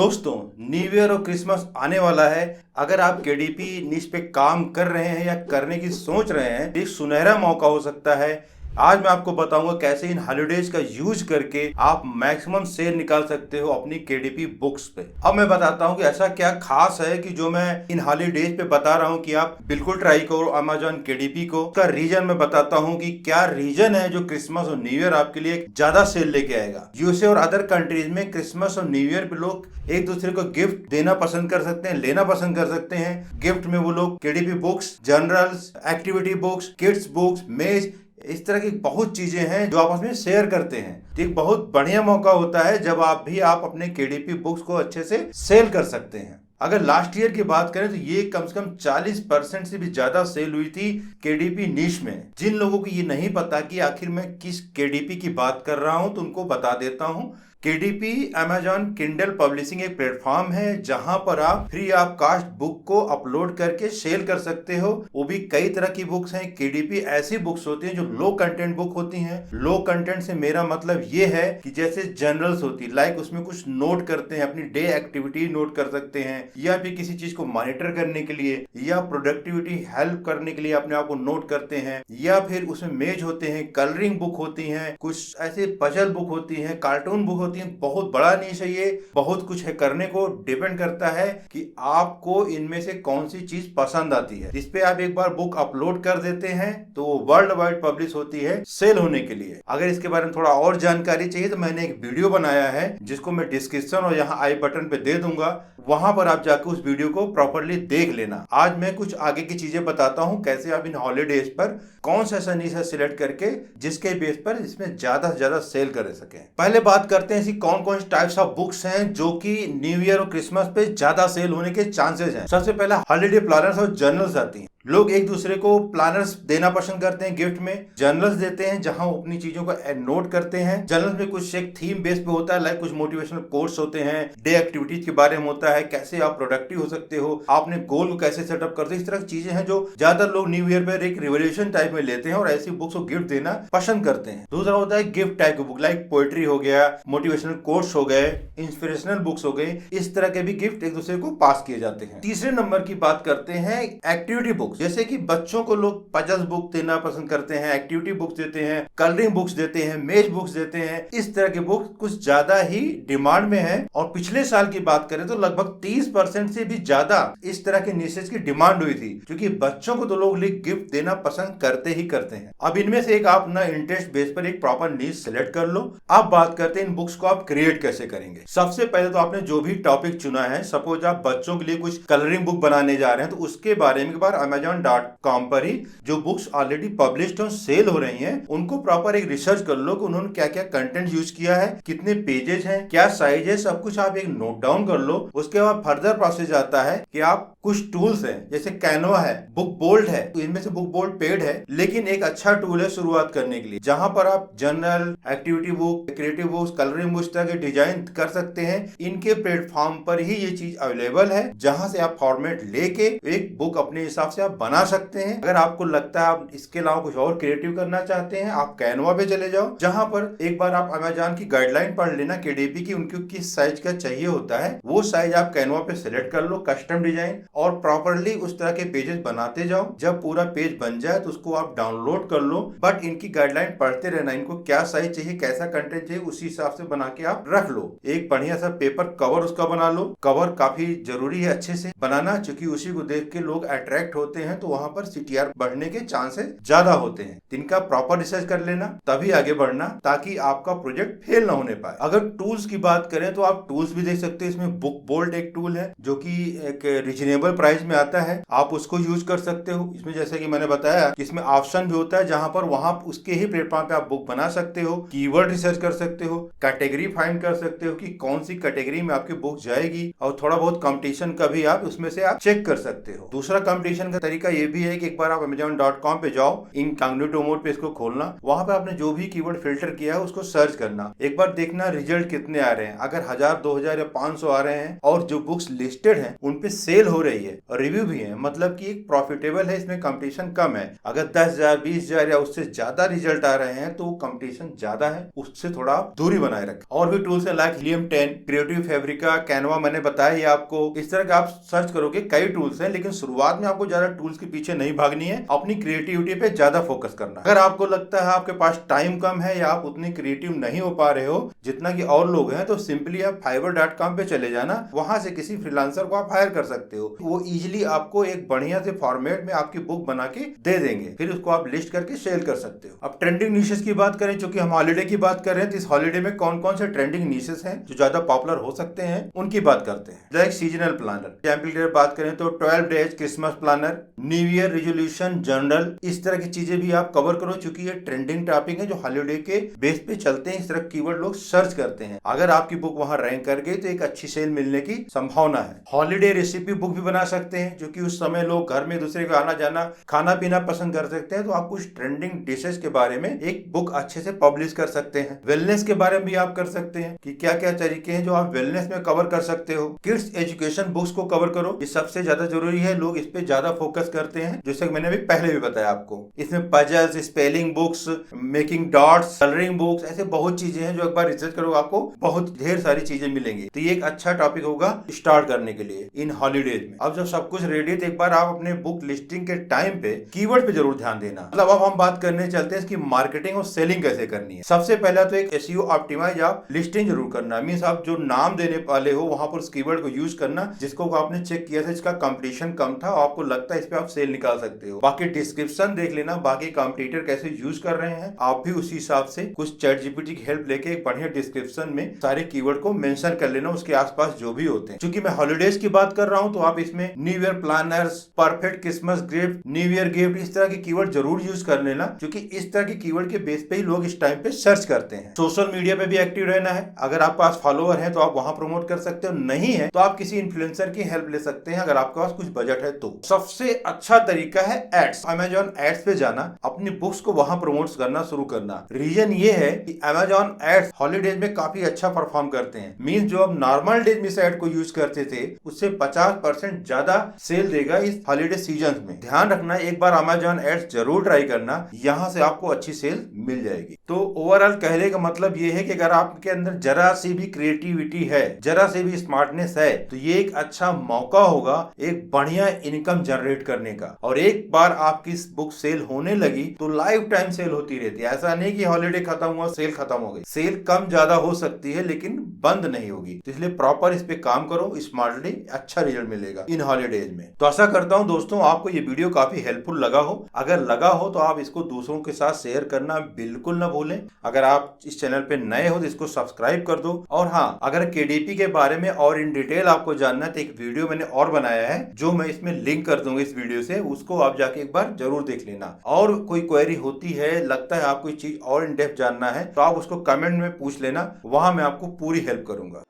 दोस्तों, new year और Christmas आने वाला है। अगर आप केडीपी निश पे काम कर रहे हैं या करने की सोच रहे हैं, एक सुनहरा मौका हो सकता है। आज मैं आपको बताऊंगा कैसे इन हॉलीडेज का यूज करके आप मैक्सिमम सेल निकाल सकते हो अपनी केडीपी बुक्स पे। अब मैं बताता हूं कि ऐसा क्या खास है कि जो मैं इन हॉलीडेज पे बता रहा हूं कि आप बिल्कुल ट्राई करो अमेजॉन केडीपी को। उसका रीजन मैं बताता हूं कि क्या रीजन है जो क्रिसमस और न्यू ईयर आपके लिए ज्यादा सेल लेके आएगा। यूएसए और अदर कंट्रीज में क्रिसमस और न्यू ईयर पे लोग एक दूसरे को गिफ्ट देना पसंद कर सकते हैं, लेना पसंद कर सकते हैं। गिफ्ट में वो लोग KDP books, journals, activity books, kids books, मेज, इस तरह की बहुत चीजें हैं जो आपस में शेयर करते हैं। तो एक बहुत बढ़िया मौका होता है जब आप अपने केडीपी बुक्स को अच्छे से सेल कर सकते हैं। अगर लास्ट ईयर की बात करें तो ये कम से कम 40% से भी ज्यादा सेल हुई थी केडीपी निश में। जिन लोगों को ये नहीं पता कि आखिर मैं किस केडीपी की बात कर रहा हूं तो उनको बता देता हूं। केडीपी अमेजॉन किंडल पब्लिशिंग एक प्लेटफॉर्म है जहां पर आप फ्री ऑफ कास्ट बुक को अपलोड करके सेल कर सकते हो। वो भी कई तरह की बुक्स हैं। केडीपी ऐसी बुक्स होती हैं जो लो कंटेंट बुक होती हैं। लो कंटेंट से मेरा मतलब ये है कि जैसे जर्नल्स होती है, लाइक उसमें कुछ नोट करते हैं, अपनी डे एक्टिविटी नोट कर सकते हैं, या फिर किसी चीज को मॉनिटर करने के लिए या प्रोडक्टिविटी हेल्प करने के लिए अपने आप को नोट करते हैं। या फिर उसमें मेज होते हैं, कलरिंग बुक होती हैं, कुछ ऐसे पजल बुक होती हैं, कार्टून बुक होती है। बहुत बड़ा निश है, ये बहुत कुछ है करने को। डिपेंड करता है कि आपको इनमें से कौन सी चीज पसंद आती है। इस पे आप एक बार बुक अपलोड कर देते हैं तो वर्ल्ड वाइड पब्लिश होती है सेल होने के लिए। अगर इसके बारे में थोड़ा और जानकारी चाहिए तो मैंने एक वीडियो बनाया है जिसको मैं डिस्क्रिप्शन और यहाँ आई बटन पे दे दूंगा, वहां पर आप जाकर उस वीडियो को प्रॉपरली देख लेना। आज मैं कुछ आगे की चीजें बताता हूँ कैसे आप इन हॉलीडेज पर कौन सा ऐसा निश सिलेक्ट करके जिसके बेस पर इसमें ज्यादा से ज्यादा सेल कर सके। पहले बात करते हैं कौन कौन टाइप्स ऑफ बुक्स हैं जो कि न्यू ईयर और क्रिसमस पे ज्यादा सेल होने के चांसेस हैं। सबसे पहला हॉलीडे प्लानर्स और जर्नल्स आती हैं। लोग एक दूसरे को प्लानर्स देना पसंद करते हैं गिफ्ट में, जर्नल्स देते हैं जहां वो अपनी चीजों को नोट करते हैं। जर्नल्स में कुछ एक थीम बेस पे होता है, लाइक कुछ मोटिवेशनल कोट्स होते हैं, डे एक्टिविटीज के बारे में होता है, कैसे आप प्रोडक्टिव हो सकते हो, आपने गोल को कैसे सेटअप करते हो। इस तरह की चीजें हैं जो ज्यादातर लोग न्यू ईयर पर एक रिवोल्यूशन टाइप में लेते हैं और ऐसी बुक्स को गिफ्ट देना पसंद करते हैं। दूसरा होता है गिफ्ट टाइप की बुक, लाइक पोएट्री हो गया, मोटिवेशनल कोट्स हो गए, इंस्पिरेशनल बुक्स हो गई। इस तरह के भी गिफ्ट एक दूसरे को पास किए जाते हैं। तीसरे नंबर की बात करते हैं एक्टिविटी बुक्स, जैसे कि बच्चों को लोग पजल्स बुक देना पसंद करते हैं, एक्टिविटी बुक्स देते हैं, कलरिंग बुक्स देते हैं, मेज बुक्स देते हैं। इस तरह के बुक्स कुछ ज्यादा ही डिमांड में है और पिछले साल की बात करें तो लगभग 30% से भी ज्यादा इस तरह के निशेस की डिमांड हुई थी, क्योंकि बच्चों को तो लोग गिफ्ट देना पसंद करते ही करते हैं। अब इनमें से एक आप अपना इंटरेस्ट बेस पर एक प्रॉपर निश सिलेक्ट कर लो। अब बात करते हैं इन बुक्स को आप क्रिएट कैसे करेंगे। सबसे पहले तो आपने जो भी टॉपिक चुना है, सपोज आप बच्चों के लिए कुछ कलरिंग बुक बनाने जा रहे हैं, तो उसके बारे में एक बार amazon.com पर ही जो बुक्स ऑलरेडी पब्लिश्ड और सेल हो रही हैं उनको प्रॉपर एक रिसर्च कर लो कि उन्होंने क्या क्या कंटेंट यूज किया है, कितने पेजेस हैं, क्या साइज है, सब कुछ आप एक नोट डाउन कर लो। उसके बाद फर्दर प्रोसेस आता है कि आप कुछ टूल्स हैं, जैसे कैनवा है, बुक बोल्ट है, तो इनमें से बुक बोल्ट पेड है लेकिन एक अच्छा टूल है शुरुआत करने के लिए, जहां पर आप journal, activity book, creative books, colouring books तरह के डिजाइन कर सकते हैं। इनके प्लेटफॉर्म पर ही ये चीज अवेलेबल है जहां से आप फॉर्मेट लेके एक बुक अपने हिसाब से आप बना सकते हैं। अगर आपको लगता है आप इसके अलावा कुछ और क्रिएटिव करना चाहते हैं, आप कैनवा पे चले जाओ, जहां पर एक बार आप अमेजॉन की गाइडलाइन पढ़ लेना केडीपी की, उनको किस साइज का चाहिए होता है, वो साइज आप कैनवा पे सिलेक्ट कर लो, कस्टम डिजाइन, और प्रॉपरली उस तरह के पेजेस बनाते जाओ। जब पूरा पेज बन जाए तो उसको आप डाउनलोड कर लो, बट इनकी गाइडलाइन पढ़ते रहना, इनको क्या साइज चाहिए, कैसा कंटेंट चाहिए, उसी हिसाब से बना के आप रख लो। एक बढ़िया सा पेपर कवर उसका बना लो। कवर काफी जरूरी है अच्छे से बनाना, क्योंकि उसी को देख के लोग अट्रैक्ट होते हैं, तो वहां पर सीटीआर बढ़ने के चांसेस ज्यादा होते हैं। इनका प्रॉपर रिसर्च कर लेना, तभी आगे बढ़ना, ताकि आपका प्रोजेक्ट फेल ना होने पाए। अगर टूल्स की बात करें तो आप टूल्स भी देख सकते हैं। इसमें बुक बोल्ट एक टूल है जो कि एक रीजनेबल प्राइस में आता है, आप उसको यूज कर सकते हो। इसमें जैसे कि मैंने बताया कि इसमें ऑप्शन भी होता है जहां पर वहां उसके ही प्लेटफॉर्म पे आप बुक बना सकते हो, कीवर्ड रिसर्च कर सकते हो, कैटेगरी फाइंड कर सकते हो कि कौन सी कैटेगरी में आपकी बुक जाएगी, और थोड़ा बहुत कंपटीशन का भी आप उसमें से आप चेक कर सकते हो। दूसरा कंपटीशन का तरीका ये भी है कि एक बार आप amazon.com पे जाओ, इनकॉग्निटो मोड पे इसको खोलना, वहां पे आपने जो भी कीवर्ड फिल्टर किया है उसको सर्च करना, एक बार देखना रिजल्ट कितने आ रहे हैं। अगर 1000, 2000 या 500 आ रहे हैं और जो बुक्स लिस्टेड हैं उन पे सेल हो रही है और रिव्यू भी है, मतलब कि एक प्रॉफिटेबल है, इसमें कंपटीशन कम है। अगर 10,000, 20,000 या उससे ज्यादा रिजल्ट आ रहे हैं तो कंपटीशन ज्यादा है, उससे थोड़ा आप दूरी बनाए रखें। और भी टूल्स है लाइक हीलियम 10, क्रिएटिव फैब्रिका, कैनवा मैंने बताया ये आपको। इस तरह के आप सर्च करोगे कई टूल्स हैं, लेकिन शुरुआत में आपको ज्यादा टूल्स के पीछे नहीं भागनी है, अपनी क्रिएटिविटी पे ज्यादा फोकस करना। अगर आपको लगता है आपके पास टाइम कम है या आप उतनी क्रिएटिव नहीं हो पा रहे हो जितना कि और लोग हैं, तो सिंपली आप fiverr.com पे चले जाना, वहां से किसी फ्रीलांसर को आप हायर कर सकते हो। वो इजीली आपको एक बढ़िया से फॉर्मेट में आपकी बुक बना के दे देंगे, फिर उसको आप लिस्ट करके सेल कर सकते हो। अब ट्रेंडिंग नीशेस की बात करें, क्योंकि हम हॉलीडे की बात कर रहे हैं, तो इस हॉलीडे में कौन कौन से ट्रेंडिंग नीशेस हैं जो ज्यादा पॉपुलर हो सकते हैं उनकी बात करते हैं। लाइक सीजनल प्लानर, एग्जाम्पल की बात करें तो 12 days Christmas planner, new year resolution journal, इस तरह की चीजें भी आप कवर करो, चूंकि ये ट्रेंडिंग टॉपिक है जो हॉलीडे के बेस पे चलते हैं। इस तरह कीवर्ड लोग सर्च करते हैं, अगर आपकी बुक वहां रैंक कर गई तो एक अच्छी सेल मिलने की संभावना है। हॉलीडे रेसिपी बुक भी बना सकते हैं, जो कि उस समय लोग घर में दूसरे का आना जाना खाना पीना पसंद कर सकते हैं, तो आप कुछ ट्रेंडिंग डिशेस के बारे में एक बुक अच्छे से पब्लिश कर सकते हैं। वेलनेस के बारे में भी आप कर सकते हैं कि क्या क्या तरीके हैं जो आप वेलनेस में कवर कर सकते हो। किड्स एजुकेशन बुक्स को कवर करो, ये सबसे ज्यादा जरूरी है, लोग इस पे ज्यादा फोकस करते हैं, जैसे मैंने अभी पहले भी बताया आपको। इसमें puzzles, spelling books, making dots, colouring books, ऐसे बहुत चीजें हैं जो एक बार रिसर्च करोगे आपको बहुत ढेर सारी चीजें मिलेंगी। तो ये एक अच्छा टॉपिक होगा स्टार्ट करने के लिए इन हॉलीडेज में। अब जब सब कुछ रेडी है तो एक बार आप अपने बुक लिस्टिंग के टाइम पे कीवर्ड पे जरूर ध्यान देना। मतलब अब हम बात करने चलते हैं इसकी मार्केटिंग और सेलिंग कैसे करनी है। सबसे पहला तो एक एसईओ ऑप्टिमाइज आप लिस्टिंग जरूर करना, मींस आप जो नाम देने वाले हो वहां पर उस कीवर्ड को यूज करना जिसको आपने चेक किया था, इसका कंपटीशन कम था और आपको लगता है इस पे आप सेल निकाल सकते हो। बाकी डिस्क्रिप्शन देख लेना, बाकी कंपटीटर कैसे यूज कर रहे हैं, आप भी उसी हिसाब से कुछ चैट जीपीटी की हेल्प लेके एक बढ़िया डिस्क्रिप्शन में सारे कीवर्ड को मेंशन कर लेना, उसके आसपास जो भी होते हैं। क्योंकि मैं हॉलीडेज की बात कर रहा हूं तो आप इसमें new year planners, perfect Christmas gift, new year gift, इस तरह के कीवर्ड जरूर यूज कर लेना, क्योंकि इस तरह के कीवर्ड के बेस पे ही लोग इस टाइम पे सर्च करते हैं। सोशल मीडिया पे भी एक्टिव रहना है, अगर आपके पास फॉलोअर है तो आप वहां प्रमोट कर सकते हो, नहीं है तो आप किसी इन्फ्लुएंसर की हेल्प ले सकते हैं अगर आपके पास कुछ बजट है तो। सबसे अच्छा तरीका है एड्स, अमेजॉन एड्स पे जाना, अपनी बुक्स को वहां प्रमोट करना शुरू करना। रीजन ये है कि अमेजॉन एड्स हॉलीडेज में काफी अच्छा परफॉर्म करते हैं, मींस जो आप नॉर्मल डेज में इस एड को यूज करते थे उससे 50% ज्यादा सेल देगा इस हॉलीडे सीजन में। ध्यान रखना, एक बार अमेजॉन एड्स जरूर ट्राई करना, यहां से आपको अच्छी सेल मिल जाएगी। तो ओवरऑल कहने का मतलब ये है कि अगर आपके अंदर जरा सी भी क्रिएटिविटी है, जरा सी भी स्मार्टनेस है, तो ये एक अच्छा मौका होगा एक बढ़िया इनकम जनरेट करने का। और एक बार आपकी बुक सेल होने लगी तो लाइफ टाइम सेल होती रहती है, ऐसा नहीं कि हॉलीडे खत्म हुआ सेल खत्म हो गई। सेल कम ज्यादा हो सकती है लेकिन बंद नहीं होगी, तो इसलिए प्रॉपर इस पे काम करो, स्मार्टली अच्छा रिजल्ट मिलेगा इन हॉलीडेज में। तो आशा करता हूं दोस्तों आपको ये वीडियो काफी हेल्पफुल लगा हो। अगर लगा हो तो आप इसको दूसरों के साथ शेयर करना बिल्कुल ना भूलें। अगर आप इस चैनल पे नए हो तो इसको सब्सक्राइब कर दो। और हाँ, अगर केडीपी के बारे में और इन डिटेल आपको जानना है तो एक वीडियो मैंने और बनाया है जो मैं इसमें लिंक कर दूंगा इस वीडियो से, उसको आप जाके एक बार जरूर देख लेना। और कोई क्वेरी होती है, लगता है आपको कोई चीज और इन डेप्थ जानना है, तो आप उसको कमेंट में पूछ लेना, वहां मैं आपको पूरी हेल्प करूंगा।